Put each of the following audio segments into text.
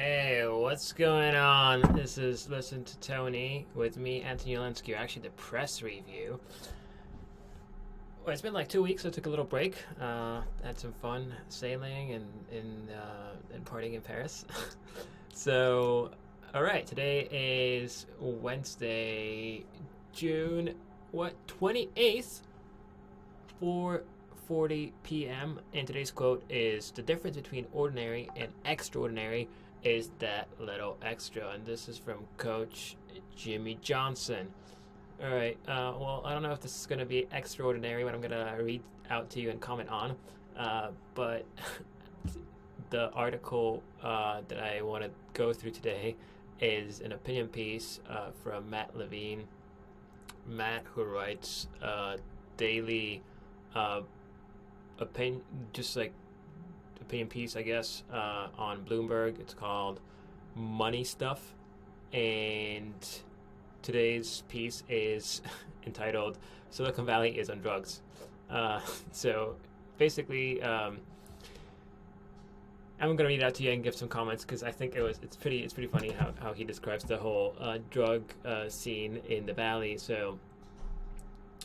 Hey, what's going on? This is Listen to Tony with me, Anthony Olinsky, or actually the press review. Well, it's been like 2 weeks. I took a little break. Had some fun sailing and partying in Paris. So, all right, today is Wednesday, June 28th, 4:40 p.m. And today's quote is: "The difference between ordinary and extraordinary is that little extra." And this is from Coach Jimmy Johnson. All right. Well, I don't know if this is going to be extraordinary, what I'm going to read out to you and comment on. But the article that I want to go through today is an opinion piece from Matt Levine. Matt, who writes daily uh, opinion, just like opinion piece, I guess, on Bloomberg. It's called Money Stuff, and today's piece is entitled "Silicon Valley is on Drugs." So basically, I'm gonna read it out to you and give some comments because I think it's pretty funny how he describes the whole drug scene in the valley. So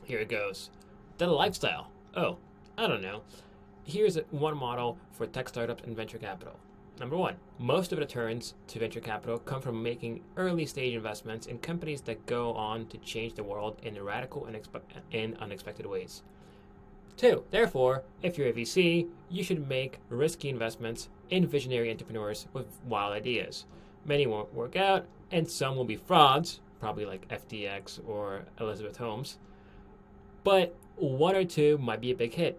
here it goes. The lifestyle. Oh, I don't know. Here's one model for tech startups and venture capital. Number one, most of the returns to venture capital come from making early stage investments in companies that go on to change the world in radical and unexpected ways. Two, therefore, if you're a VC, you should make risky investments in visionary entrepreneurs with wild ideas. Many won't work out, and some will be frauds, probably like FTX or Elizabeth Holmes, but one or two might be a big hit.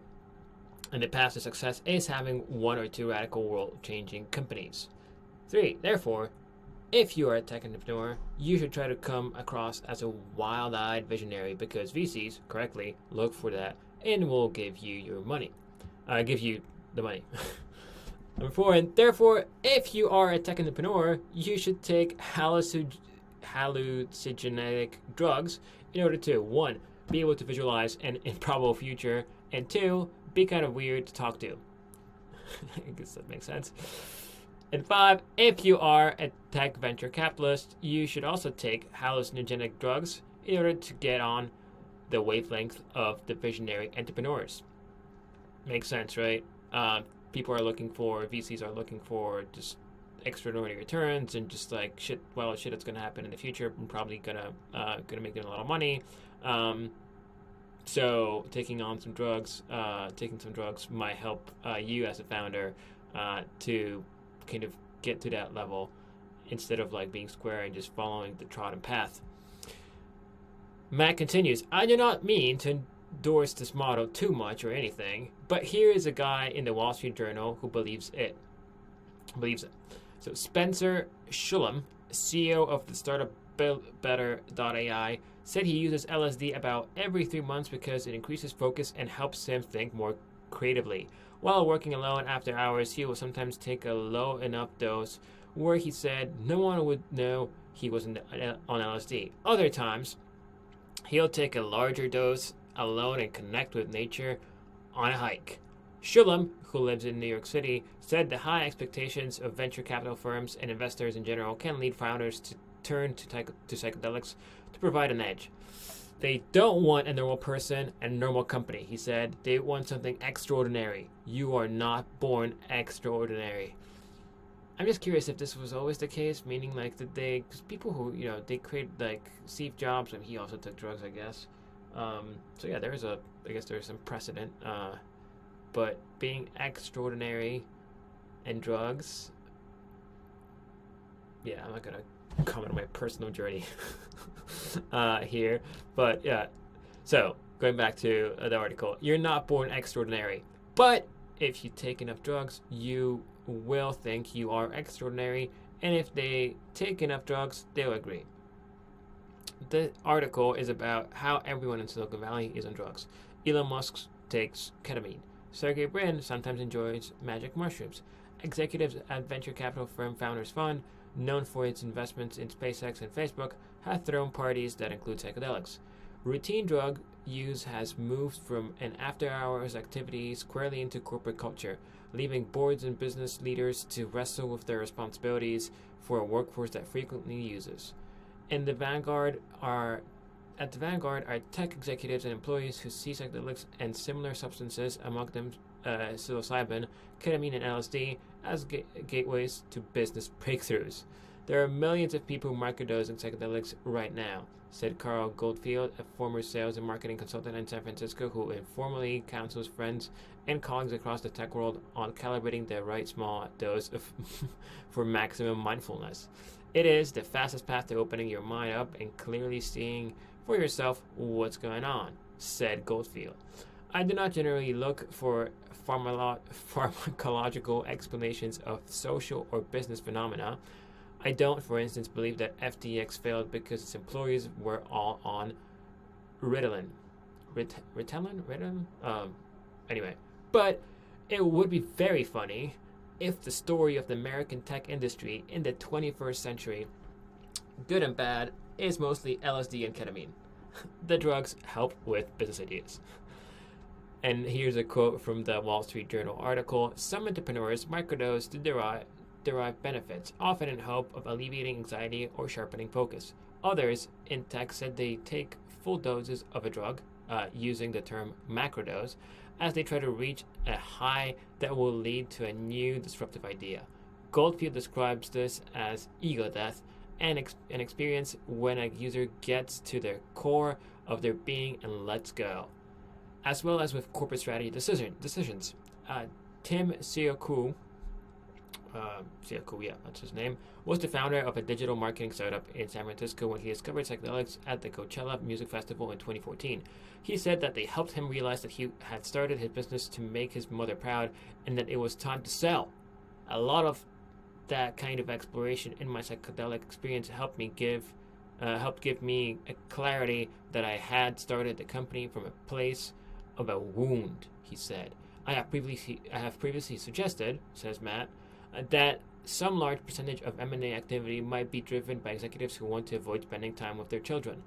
And the path to success is having one or two radical world-changing companies. Three, therefore, if you are a tech entrepreneur, you should try to come across as a wild-eyed visionary because VCs, correctly, look for that and will give you your money. Give you the money. Number four, and therefore, if you are a tech entrepreneur, you should take hallucinogenic drugs in order to, one, be able to visualize an improbable future, and two, be kind of weird to talk to. I guess that makes sense. And five, if you are a tech venture capitalist, you should also take hallucinogenic drugs in order to get on the wavelength of the visionary entrepreneurs. Makes sense, right? VCs are looking for just extraordinary returns and just like shit that's gonna happen in the future. I'm probably gonna make them a lot of money. So taking some drugs might help you as a founder to kind of get to that level instead of like being square and just following the trodden path. Matt continues, I do not mean to endorse this model too much or anything, but here is a guy in the Wall Street Journal who believes it. So Spencer Schulam, CEO of the startup Better.ai, said he uses LSD about every 3 months because it increases focus and helps him think more creatively. While working alone after hours, he will sometimes take a low enough dose where he said no one would know he was on LSD. Other times, he'll take a larger dose alone and connect with nature on a hike. Shulam, who lives in New York City, said the high expectations of venture capital firms and investors in general can lead founders to turn to psychedelics to provide an edge. They don't want a normal person and a normal company, he said. They want something extraordinary. You are not born extraordinary. I'm just curious if this was always the case, meaning like because people who, they create like Steve Jobs, and he also took drugs, I guess. So yeah, there's some precedent. But being extraordinary and drugs, yeah, I'm not gonna comment on my personal journey here, but yeah. So going back to the article, you're not born extraordinary, but if you take enough drugs, you will think you are extraordinary, and if they take enough drugs, they'll agree. The article is about how everyone in Silicon Valley is on drugs. Elon Musk takes ketamine. Sergey Brin sometimes enjoys magic mushrooms. Executives at venture capital firm Founders Fund, known for its investments in SpaceX and Facebook, have thrown parties that include psychedelics. Routine drug use has moved from an after-hours activity squarely into corporate culture. leaving boards and business leaders to wrestle with their responsibilities for a workforce that frequently uses. In the vanguard are At the vanguard are tech executives and employees who see psychedelics and similar substances, among them psilocybin, ketamine, and LSD, as gateways to business breakthroughs. There are millions of people microdosing psychedelics right now, said Carl Goldfield, a former sales and marketing consultant in San Francisco who informally counsels friends and colleagues across the tech world on calibrating the right small dose of for maximum mindfulness. It is the fastest path to opening your mind up and clearly seeing for yourself what's going on, said Goldfield. I do not generally look for pharmacological explanations of social or business phenomena. I don't, for instance, believe that FTX failed because its employees were all on Ritalin. Ritalin? Anyway. But it would be very funny if the story of the American tech industry in the 21st century, good and bad, is mostly LSD and ketamine. The drugs help with business ideas. And here's a quote from the Wall Street Journal article. Some entrepreneurs microdose to derive benefits, often in hope of alleviating anxiety or sharpening focus. Others in tech said they take full doses of a drug, using the term macrodose, as they try to reach a high that will lead to a new disruptive idea. Goldfield describes this as ego death, an experience when a user gets to the core of their being and lets go. As well as with corporate strategy decisions. Tim Sioku, that's his name, was the founder of a digital marketing startup in San Francisco when he discovered psychedelics at the Coachella Music Festival in 2014. He said that they helped him realize that he had started his business to make his mother proud and that it was time to sell. A lot of that kind of exploration in my psychedelic experience helped give me a clarity that I had started the company from a place of a wound, he said. I have previously suggested, says Matt, that some large percentage of M&A activity might be driven by executives who want to avoid spending time with their children.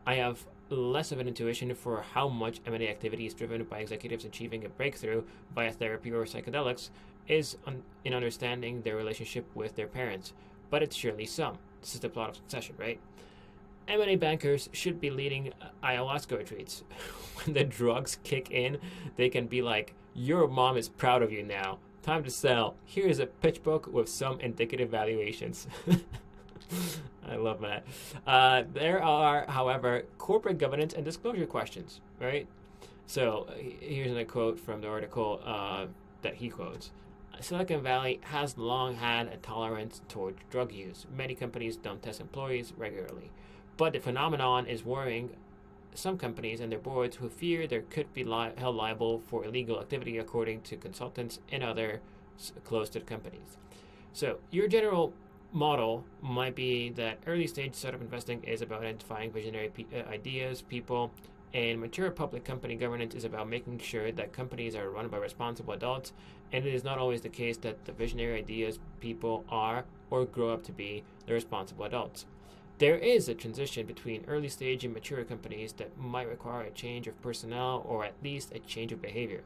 I have less of an intuition for how much M&A activity is driven by executives achieving a breakthrough via therapy or psychedelics in understanding their relationship with their parents, but it's surely some. This is the plot of Succession, right? M&A bankers should be leading ayahuasca retreats. When the drugs kick in, they can be like, your mom is proud of you now. Time to sell. Here is a pitch book with some indicative valuations. I love that. There are, however, corporate governance and disclosure questions, right? So here's a quote from the article that he quotes. Silicon Valley has long had a tolerance toward drug use. Many companies don't test employees regularly. But the phenomenon is worrying some companies and their boards who fear they could be held liable for illegal activity, according to consultants and other close to the companies. So your general model might be that early stage startup investing is about identifying visionary ideas, people, and mature public company governance is about making sure that companies are run by responsible adults, and it is not always the case that the visionary ideas people are or grow up to be the responsible adults. There is a transition between early stage and mature companies that might require a change of personnel or at least a change of behavior.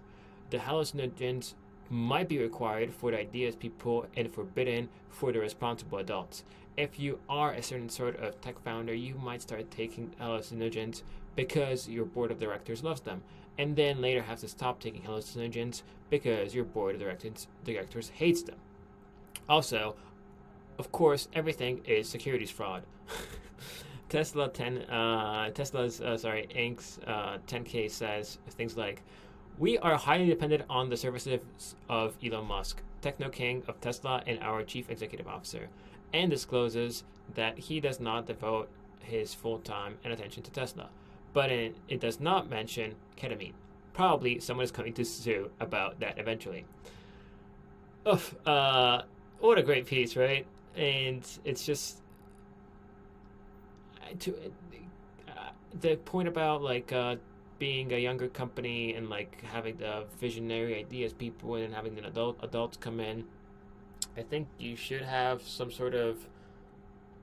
The hallucinogens might be required for the ideas people and forbidden for the responsible adults. If you are a certain sort of tech founder, you might start taking hallucinogens because your board of directors loves them, and then later have to stop taking hallucinogens because your board of directors hates them. Also, of course, everything is securities fraud. Tesla's Inc.'s 10K says things like, "We are highly dependent on the services of Elon Musk, Techno King of Tesla and our Chief Executive Officer," and discloses that he does not devote his full time and attention to Tesla. But it does not mention ketamine. Probably someone is going to sue about that eventually. Oof, what a great piece, right? And it's just the point about being a younger company and having the visionary ideas people and having the adults come in. I think you should have some sort of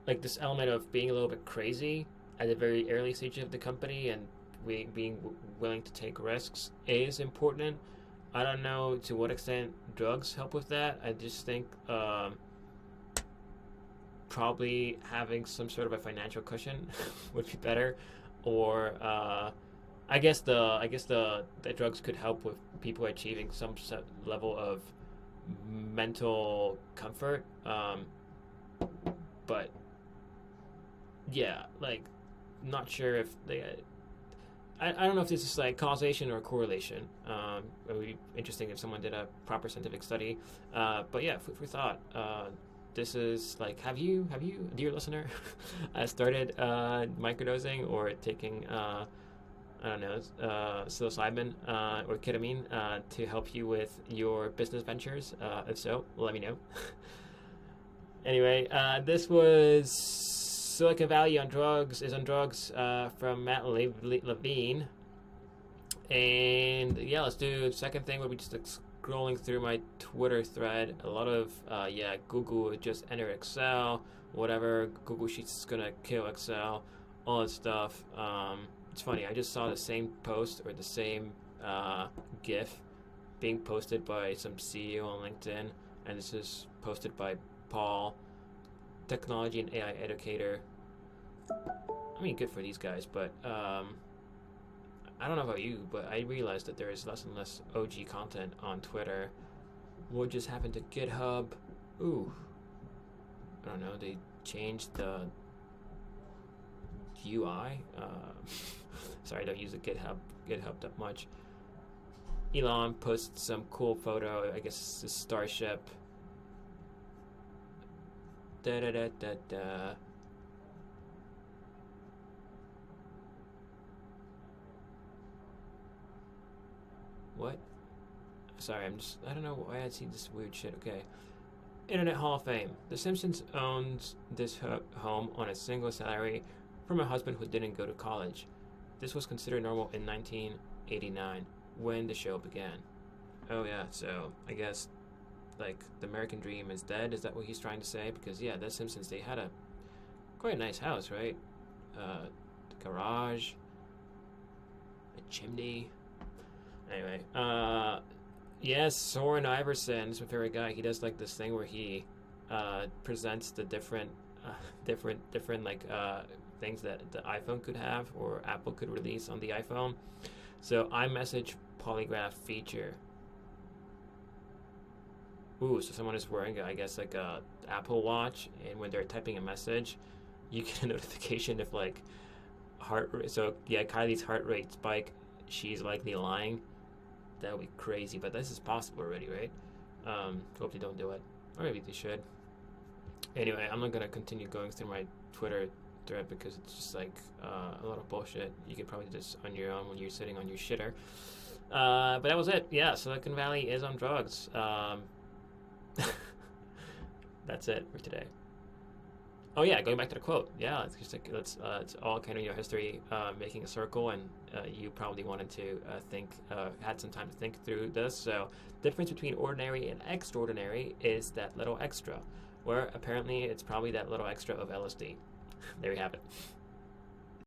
this element of being a little bit crazy at the very early stage of the company, and being willing to take risks is important. I don't know to what extent drugs help with that. I just think probably having some sort of a financial cushion would be better, or I guess the drugs could help with people achieving some level of mental comfort. But yeah, like not sure if they. I don't know if this is like causation or correlation. It would be interesting if someone did a proper scientific study. But yeah, food for thought. This is like, have you, dear listener, started microdosing or taking I don't know, psilocybin or ketamine to help you with your business ventures? If so, let me know. Anyway, this was Silicon Valley on drugs is on drugs from Matt Levine, and yeah, let's do the second thing. Where we just scrolling through my Twitter thread. A lot of Google just enter Excel, whatever. Google Sheets is gonna kill Excel, all that stuff. It's funny. I just saw the same post or the same GIF being posted by some CEO on LinkedIn, and this is posted by Paul, technology and AI educator. I mean, good for these guys, but I don't know about you, but I realized that there is less and less OG content on Twitter. What just happened to GitHub? Ooh, I don't know. They changed the UI. Sorry, I don't use the GitHub that much. Elon posts some cool photo. I guess it's a starship. Da da da da da. What? Sorry, I don't know why I see this weird shit. Okay. Internet Hall of Fame. The Simpsons owns this home on a single salary from a husband who didn't go to college. This was considered normal in 1989 when the show began. Oh yeah, so I guess like the American dream is dead. Is that what he's trying to say? Because yeah, the Simpsons, they had quite a nice house, right? The garage, a chimney. Anyway, yes, Soren Iverson is my favorite guy. He does like this thing where he presents the different like things that the iPhone could have or Apple could release on the iPhone. So iMessage polygraph feature. Ooh, so someone is wearing, I guess, like a Apple Watch, and when they're typing a message, you get a notification if like heart rate. So yeah, Kylie's heart rate spike. She's likely lying. That would be crazy, but this is possible already, right? Hope they don't do it, or maybe they should. Anyway, I'm not gonna continue going through my Twitter thread because it's just like a lot of bullshit. You could probably do this on your own when you're sitting on your shitter. But that was it. Yeah, Silicon Valley is on drugs. That's it for today. Oh yeah, going back to the quote. Yeah, it's just like it's all kind of history making a circle, and you probably wanted to had some time to think through this. So, difference between ordinary and extraordinary is that little extra, where apparently it's probably that little extra of LSD. There you have it.